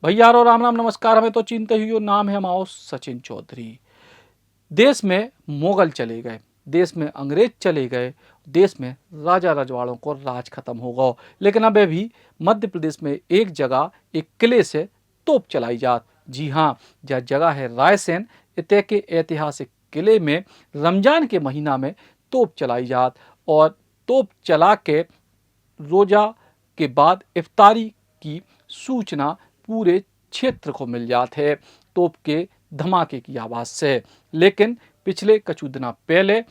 भैया और राम राम नमस्कार। हमें तो चिंता ही हो, नाम है हमारा सचिन चौधरी। देश में मुगल चले गए, देश में अंग्रेज चले गए, देश में राजा रजवाड़ों को राज खत्म हो गया। लेकिन अब भी मध्य प्रदेश में एक जगह एक किले से तोप चलाई जात। जी हाँ, यह जगह है रायसेन। इतने के ऐतिहासिक किले में रमजान के महीना में तोप चलाई जात और तोप चला के रोजा के बाद इफ्तारी की सूचना पूरे क्षेत्र को मिल जाती है तोप के धमाके की आवाज़ से। लेकिन पिछले कछु दिना पहले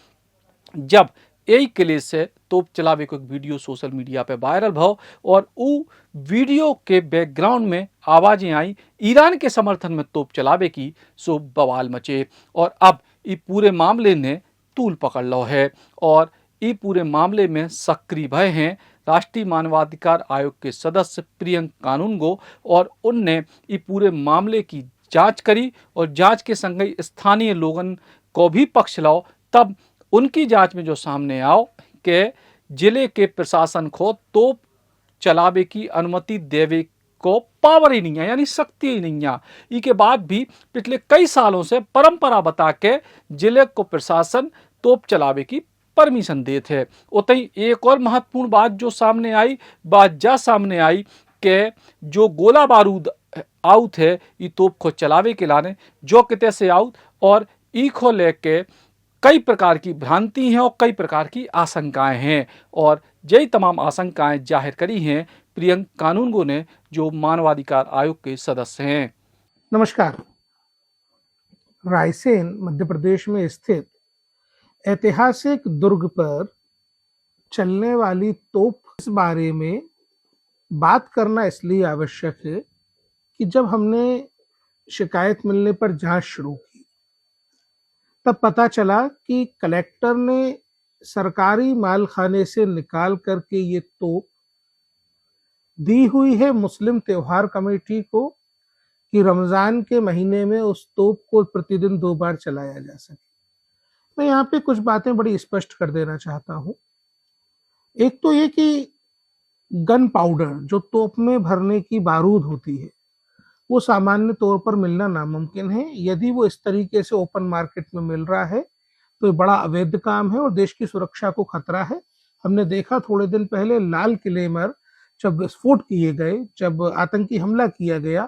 जब यही किले से तोप चलावे को एक वीडियो सोशल मीडिया पे वायरल भो और वो वीडियो के बैकग्राउंड में आवाज़ें आई ईरान के समर्थन में तोप चलावे की, सो बवाल मचे। और अब ये पूरे मामले ने तूल पकड़ लो है और ये पूरे मामले में सक्रिय भय हैं राष्ट्रीय मानवाधिकार आयोग के सदस्य प्रियंक कानूनगो। और उनने ये पूरे मामले की जांच करी और जांच के संग स्थानीय लोगों को भी पक्ष लाओ। तब उनकी जांच में जो सामने आओ कि जिले के प्रशासन को तोप चलावे की अनुमति देवे को पावर ही नहीं है, यानी शक्ति ही नहीं है। इसके बाद भी पिछले कई सालों से परंपरा बता के जिले को प्रशासन तोप चलावे की परमिशन देते हैं। उतई एक और महत्वपूर्ण बात जो सामने आई, सामने आई कि जो गोला बारूद आउट है ये तोप को चलावे के लाने जो किते से आउट, और ई को लेके कई प्रकार की भ्रांति हैं और कई प्रकार की आशंकाएं हैं। और यही तमाम आशंकाएं जाहिर करी हैं प्रियंक कानूनगो ने, जो मानवाधिकार आयोग के सदस्य हैं। नमस्कार। रायसेन मध्य प्रदेश में स्थित ऐतिहासिक दुर्ग पर चलने वाली तोप इस बारे में बात करना इसलिए आवश्यक है कि जब हमने शिकायत मिलने पर जांच शुरू की तब पता चला कि कलेक्टर ने सरकारी मालखाने से निकाल करके ये तोप दी हुई है मुस्लिम त्योहार कमेटी को कि रमजान के महीने में उस तोप को प्रतिदिन 2 बार चलाया जा सके। मैं यहाँ पे कुछ बातें बड़ी स्पष्ट कर देना चाहता हूँ। एक तो ये कि गन पाउडर जो तोप में भरने की बारूद होती है वो सामान्य तौर पर मिलना नामुमकिन है। यदि वो इस तरीके से ओपन मार्केट में मिल रहा है तो ये बड़ा अवैध काम है और देश की सुरक्षा को खतरा है। हमने देखा थोड़े दिन पहले लाल किले में जब विस्फोट किए गए, जब आतंकी हमला किया गया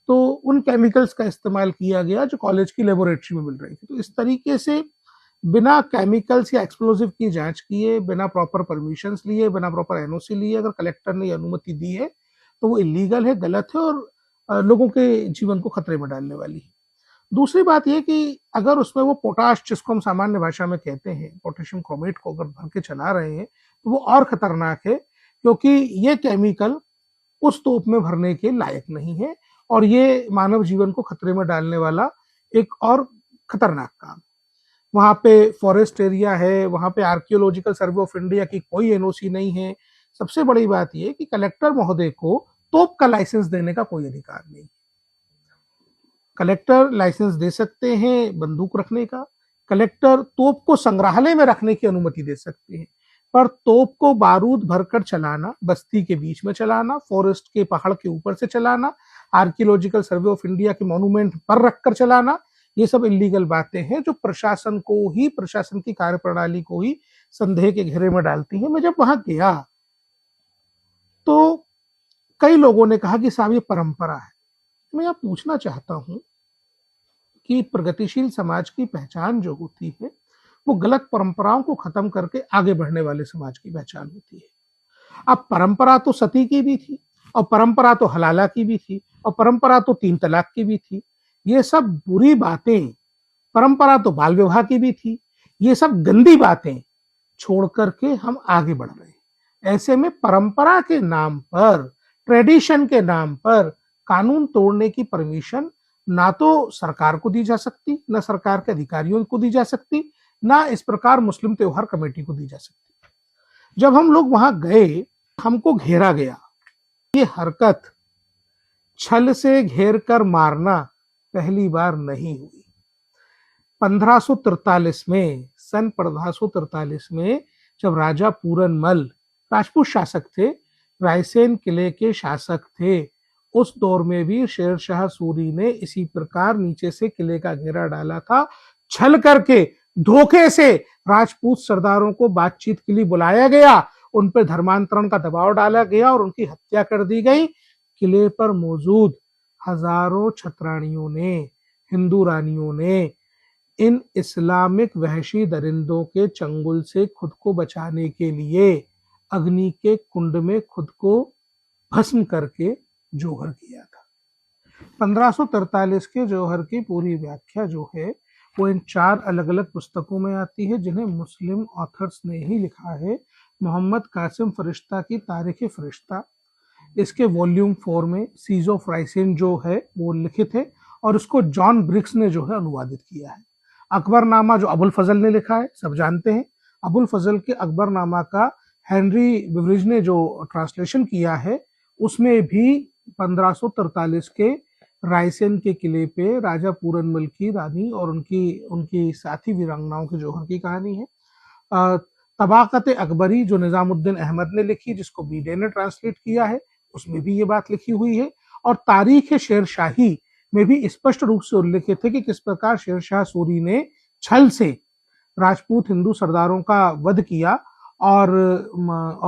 तो उन केमिकल्स का इस्तेमाल किया गया जो कॉलेज की लेबोरेटरी में मिल रही थी। तो इस तरीके से बिना केमिकल्स या एक्सप्लोजिव की जांच किए, बिना प्रॉपर परमिशंस लिए, बिना प्रॉपर एनओसी लिए अगर कलेक्टर ने अनुमति दी है तो वो इलीगल है, गलत है और लोगों के जीवन को खतरे में डालने वाली है। दूसरी बात यह कि अगर उसमें वो पोटाश, जिसको हम सामान्य भाषा में कहते हैं पोटेशियम क्रोमेट, को अगर भर के चला रहे हैं तो वो और खतरनाक है, क्योंकि ये केमिकल उस तोप में भरने के लायक नहीं है और ये मानव जीवन को खतरे में डालने वाला एक और खतरनाक काम। वहां पे फॉरेस्ट एरिया है, वहां पे आर्कियोलॉजिकल सर्वे ऑफ इंडिया की कोई एनओसी नहीं है। सबसे बड़ी बात यह कि कलेक्टर महोदय को तोप का लाइसेंस देने का कोई अधिकार नहीं। कलेक्टर लाइसेंस दे सकते हैं बंदूक रखने का, कलेक्टर तोप को संग्रहालय में रखने की अनुमति दे सकते हैं, पर तोप को बारूद भरकर चलाना, बस्ती के बीच में चलाना, फॉरेस्ट के पहाड़ के ऊपर से चलाना, आर्कियोलॉजिकल सर्वे ऑफ इंडिया के मॉन्यूमेंट पर रखकर चलाना, ये सब इलीगल बातें हैं जो प्रशासन को ही, प्रशासन की कार्यप्रणाली को ही संदेह के घेरे में डालती हैं। मैं जब वहां गया तो कई लोगों ने कहा कि साहब ये परंपरा है। मैं यहाँ पूछना चाहता हूं कि प्रगतिशील समाज की पहचान जो होती है वो गलत परंपराओं को खत्म करके आगे बढ़ने वाले समाज की पहचान होती है। अब परंपरा तो सती की भी थी और परंपरा तो हलाला की भी थी और परंपरा तो 3 तलाक की भी थी। ये सब बुरी बातें, परंपरा तो बाल विवाह की भी थी, ये सब गंदी बातें छोड़ करके हम आगे बढ़ रहे हैं। ऐसे में परंपरा के नाम पर, ट्रेडिशन के नाम पर कानून तोड़ने की परमिशन ना तो सरकार को दी जा सकती, ना सरकार के अधिकारियों को दी जा सकती, ना इस प्रकार मुस्लिम त्योहार कमेटी को दी जा सकती। जब हम लोग वहां गए, हमको घेरा गया। ये हरकत, छल से घेर कर मारना, पहली बार नहीं हुई। 1543 में, सन 1543 में जब राजा पूरनमल राजपूत शासक थे, रायसेन किले के शासक थे, उस दौर में भी शेर शाह सूरी ने इसी प्रकार नीचे से किले का घेरा डाला था। छल करके, धोखे से राजपूत सरदारों को बातचीत के लिए बुलाया गया, उन पर धर्मांतरण का दबाव डाला गया और उनकी हत्या कर दी गई। किले पर मौजूद हजारों छतरानियों ने, हिंदू रानियों ने इन इस्लामिक वहशी दरिंदों के चंगुल से खुद को बचाने के लिए अग्नि के कुंड में खुद को भस्म करके जौहर किया था। 1543 के जौहर की पूरी व्याख्या जो है वो इन 4 अलग अलग पुस्तकों में आती है, जिन्हें मुस्लिम ऑथर्स ने ही लिखा है। मोहम्मद कासिम फरिश्ता की तारीख फरिश्ता, इसके वॉल्यूम 4 में सीज ऑफ राइसेन जो है वो लिखित है और उसको जॉन ब्रिक्स ने जो है अनुवादित किया है। अकबरनामा जो अबुल फजल ने लिखा है, सब जानते हैं। अबुल फजल के अकबरनामा का हेनरी बिवरिज ने जो ट्रांसलेशन किया है, उसमें भी 1543 के रायसेन के किले पे राजा पूरनमल की रानी और उनकी साथी वीरांगनाओं के जौहर की कहानी है। तबाकत अकबरी जो निजामुद्दीन अहमद ने लिखी, जिसको बीडे ने ट्रांसलेट किया है, उसमें भी ये बात लिखी हुई है। और तारीख शेर शाही में भी स्पष्ट रूप से उल्लेखित है कि किस प्रकार शेर शाह सूरी ने छल से राजपूत हिंदू सरदारों का वध किया और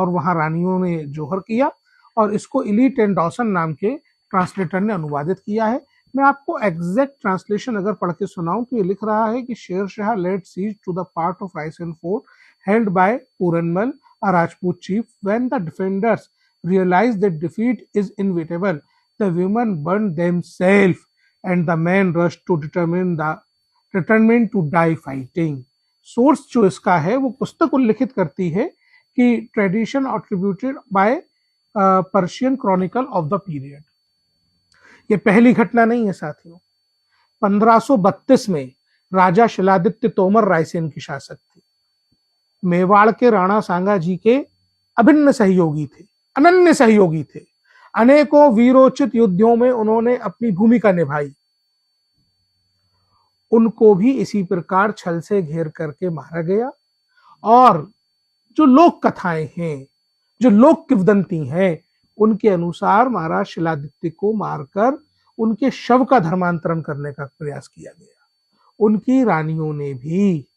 वहां रानियों ने जौहर किया, और इसको इलीट एंड डॉसन नाम के ट्रांसलेटर ने अनुवादित किया है। मैं आपको एग्जैक्ट ट्रांसलेशन अगर पढ़ के सुनाऊं तो ये लिख रहा है कि Sher Shah led siege to the part of Raisen fort held by Puranmal, a Rajput chief. When the defenders realized that defeat is inevitable, the women burned themselves and the men rushed to determined to die fighting. Source जो इसका है वो पुस्तक उल्लिखित करती है कि tradition attributed by Persian chronicle of the period. ये पहली घटना नहीं है साथियों। 1532 में राजा शिलादित्य तोमर रायसेन की शासक थे। मेवाड़ के राणा सांगा जी के अभिन्न सहयोगी थे, अनन्य सहयोगी थे। अनेकों वीरोचित युद्धों में उन्होंने अपनी भूमिका निभाई। उनको भी इसी प्रकार छल से घेर करके मारा गया। और जो लोक कथाएं हैं, जो लोक किंवदंती हैं, उनके अनुसार महाराज शिलादित्य को मारकर उनके शव का धर्मांतरण करने का प्रयास किया गया। उनकी रानियों ने भी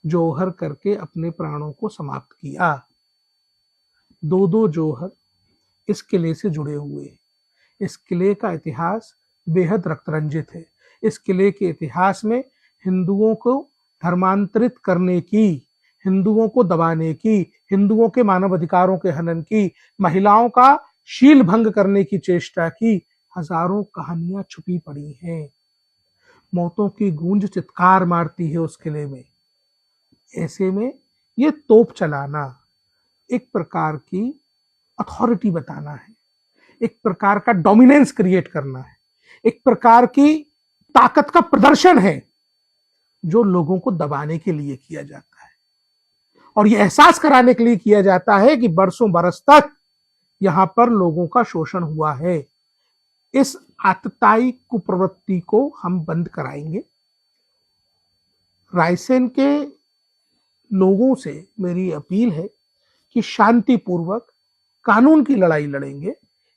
जौहर करके अपने प्राणों को समाप्त किया। 2 जौहर इस किले से जुड़े हुए हैं। इस किले का इतिहास बेहद रक्तरंजित है। इस किले के इतिहास में हिंदुओं को धर्मांतरित करने की, हिंदुओं को दबाने की, हिंदुओं के मानव अधिकारों के हनन की, महिलाओं का शील भंग करने की चेष्टा की हजारों कहानियां छुपी पड़ी हैं। मौतों की गूंज चित्कार मारती है उस किले में। ऐसे में ये तोप चलाना एक प्रकार की अथॉरिटी बताना है, एक प्रकार का डोमिनेंस क्रिएट करना है, एक प्रकार की ताकत का प्रदर्शन है जो लोगों को दबाने के लिए किया जाता है। और ये एहसास कराने के लिए किया जाता है कि बरसों बरस तक यहां पर लोगों का शोषण हुआ है। इस आतताई कुप्रवृत्ति को हम बंद कराएंगे। रायसेन के लोगों से मेरी अपील है कि शांतिपूर्वक कानून की लड़ाई लड़ेंगे।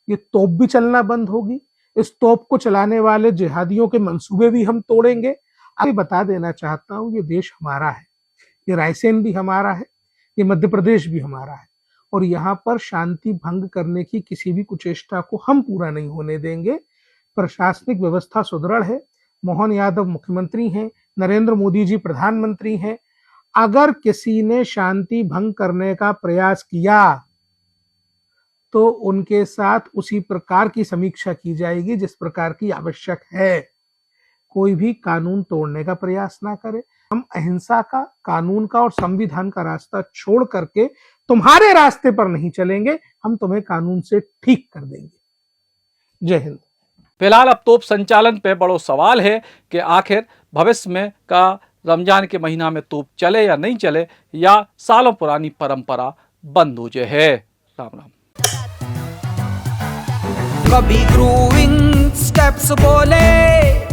ये तोप भी चलना बंद होगी। इस तोप को चलाने वाले जिहादियों के मंसूबे भी हम तोड़ेंगे। अभी बता देना चाहता हूं, ये देश हमारा है, ये रायसेन भी हमारा है, ये मध्य प्रदेश भी हमारा है, और यहाँ पर शांति भंग करने की किसी भी कुचेष्टा को हम पूरा नहीं होने देंगे। प्रशासनिक व्यवस्था सुदृढ़ है। मोहन यादव मुख्यमंत्री हैं, नरेंद्र मोदी जी प्रधानमंत्री हैं। अगर किसी ने शांति भंग करने का प्रयास किया तो उनके साथ उसी प्रकार की समीक्षा की जाएगी जिस प्रकार की आवश्यक है। कोई भी कानून तोड़ने का प्रयास ना करे। हम अहिंसा का, कानून का और संविधान का रास्ता छोड़ करके तुम्हारे रास्ते पर नहीं चलेंगे। हम तुम्हें कानून से ठीक कर देंगे। जय हिंद। फिलहाल अब तोप संचालन पे बड़ो सवाल है कि आखिर भविष्य में का रमजान के महीना में तोप चले या नहीं चले, या सालों पुरानी परंपरा बंद हो जाए है। राम राम। कभी ग्रूविंग स्टेप्स बोले,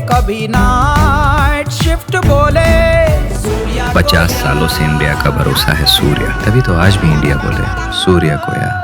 कभी नाइट शिफ्ट बोले। 50 सालों से इंडिया का भरोसा है सूर्या, तभी तो आज भी इंडिया बोले सूर्या को यार।